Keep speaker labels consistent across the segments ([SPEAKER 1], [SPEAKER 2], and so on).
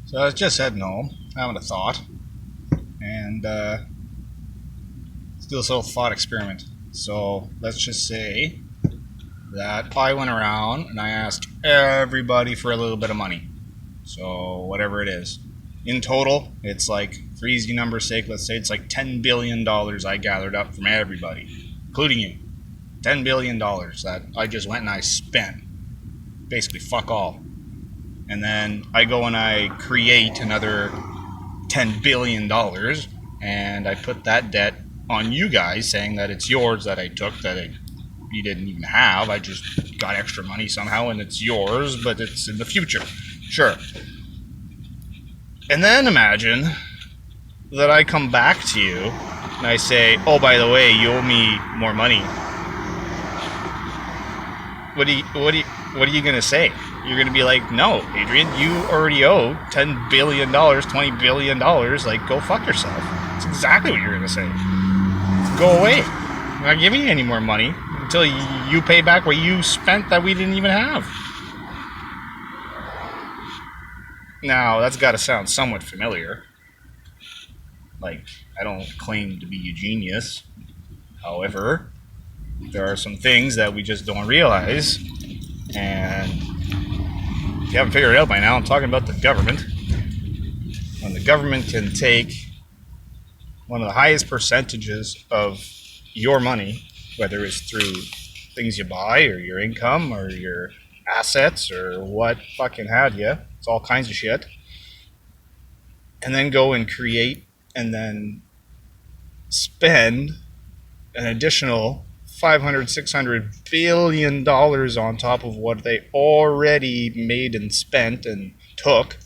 [SPEAKER 1] So I just heading home, having a thought, and let's do this little thought experiment. So let's just say that I went around and I asked everybody for a little bit of money. So whatever it is. In total, it's like, for easy number's sake, let's say it's like $10 billion I gathered up from everybody, including you. $10 billion that I just went and I spent. Basically, fuck all. And then I go and I create another $10 billion and I put that debt on you guys, saying that it's yours that I took, you didn't even have. I just got extra money somehow and it's yours, but it's in the future. Sure. And then imagine that I come back to you and I say, oh, by the way, you owe me more money. What are you going to say? You're going to be like, no, Adrian, you already owe $10 billion, $20 billion. Like, go fuck yourself. That's exactly what you're going to say. Go away. I'm not giving you any more money until you pay back what you spent that we didn't even have. Now, that's got to sound somewhat familiar. Like, I don't claim to be a genius. However, there are some things that we just don't realize. And if you haven't figured it out by now, I'm talking about the government. When the government can take one of the highest percentages of your money, whether it's through things you buy or your income or your assets or what fucking have you, it's all kinds of shit, and then go and create and then spend an additional $500-600 billion on top of what they already made and spent and took.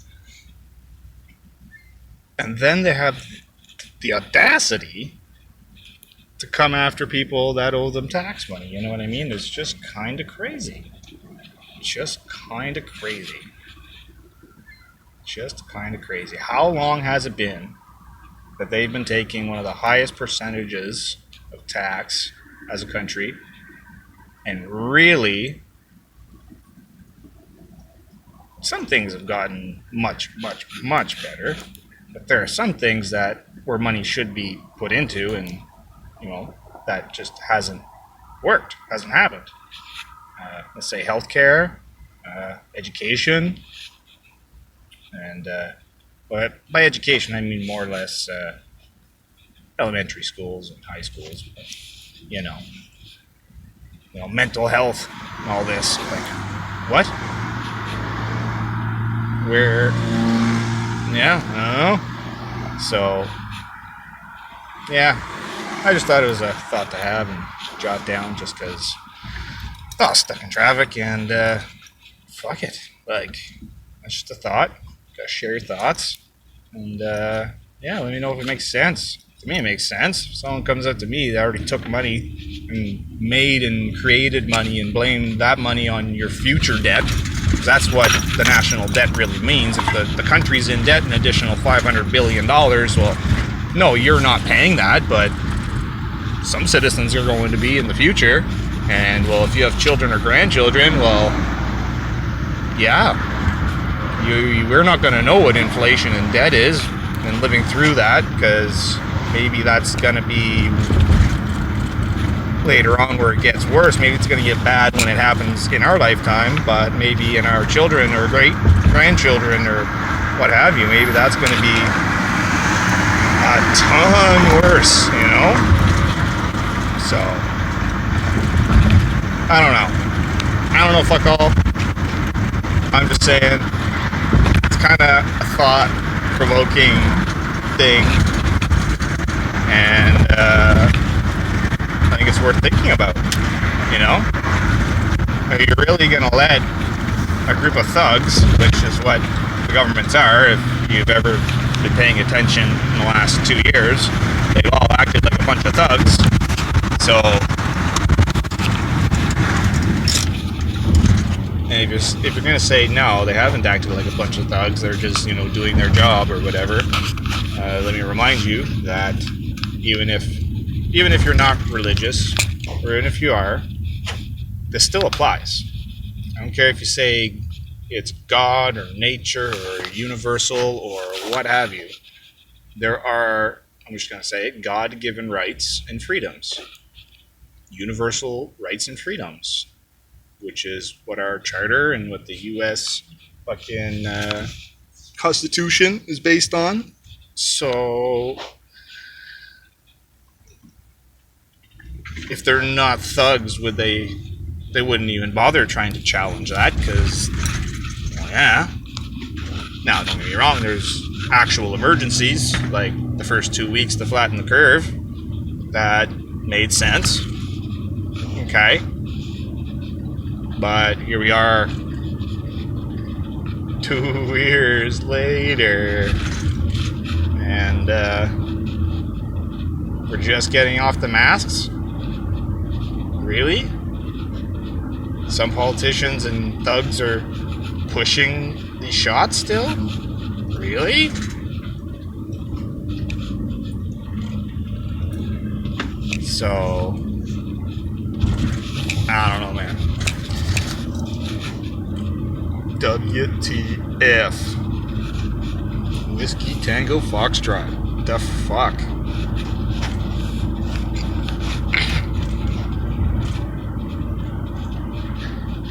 [SPEAKER 1] And then they have the audacity to come after people that owe them tax money. You know what I mean? It's just kind of crazy. Just kind of crazy. Just kind of crazy. How long has it been that they've been taking one of the highest percentages of tax as a country, and really some things have gotten much better, but there are some things that where money should be put into, and that just hasn't worked, hasn't happened. Let's say healthcare, education, and but by education I mean more or less elementary schools and high schools, but, mental health and all this. Like, what? Where? Yeah, I don't know. So, yeah, I just thought it was a thought to have and jot down just because I was stuck in traffic and fuck it. Like, that's just a thought. Gotta share your thoughts. And yeah, let me know if it makes sense. To me, it makes sense. If someone comes up to me that already took money and made and created money and blamed that money on your future debt, because that's what the national debt really means. If the country's in debt an additional $500 billion, well, no, you're not paying that, but some citizens are going to be in the future. And, well, if you have children or grandchildren, well, yeah, we're not going to know what inflation and debt is and living through that, because maybe that's going to be later on where it gets worse. Maybe it's going to get bad when it happens in our lifetime, but maybe in our children or great grandchildren or what have you, maybe that's going to be a ton worse, So, I don't know, fuck all. I'm just saying, it's kind of a thought-provoking thing, and I think it's worth thinking about. Are you really going to let a group of thugs, which is what the governments are, if you've ever been paying attention in the last 2 years, they've all acted like a bunch of thugs. So, and if you're going to say no, they haven't acted like a bunch of thugs, they're just, doing their job or whatever, let me remind you that even if you're not religious, or even if you are, this still applies. I don't care if you say it's God or nature or universal or what have you, there are, I'm just going to say it, God-given rights and freedoms. Universal rights and freedoms, which is what our charter and what the U.S. fucking Constitution is based on. So if they're not thugs, would they wouldn't even bother trying to challenge that, because, well, yeah. Now, don't get me wrong, there's actual emergencies, like the first 2 weeks to flatten the curve, that made sense. Okay. But here we are 2 years later, and we're just getting off the masks? Really? Some politicians and thugs are pushing these shots still? Really? So, I don't know, man. WTF. Whiskey Tango Foxtrot. The fuck?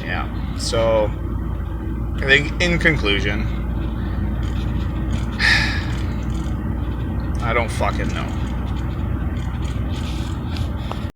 [SPEAKER 1] Yeah. So, I think in conclusion, I don't fucking know.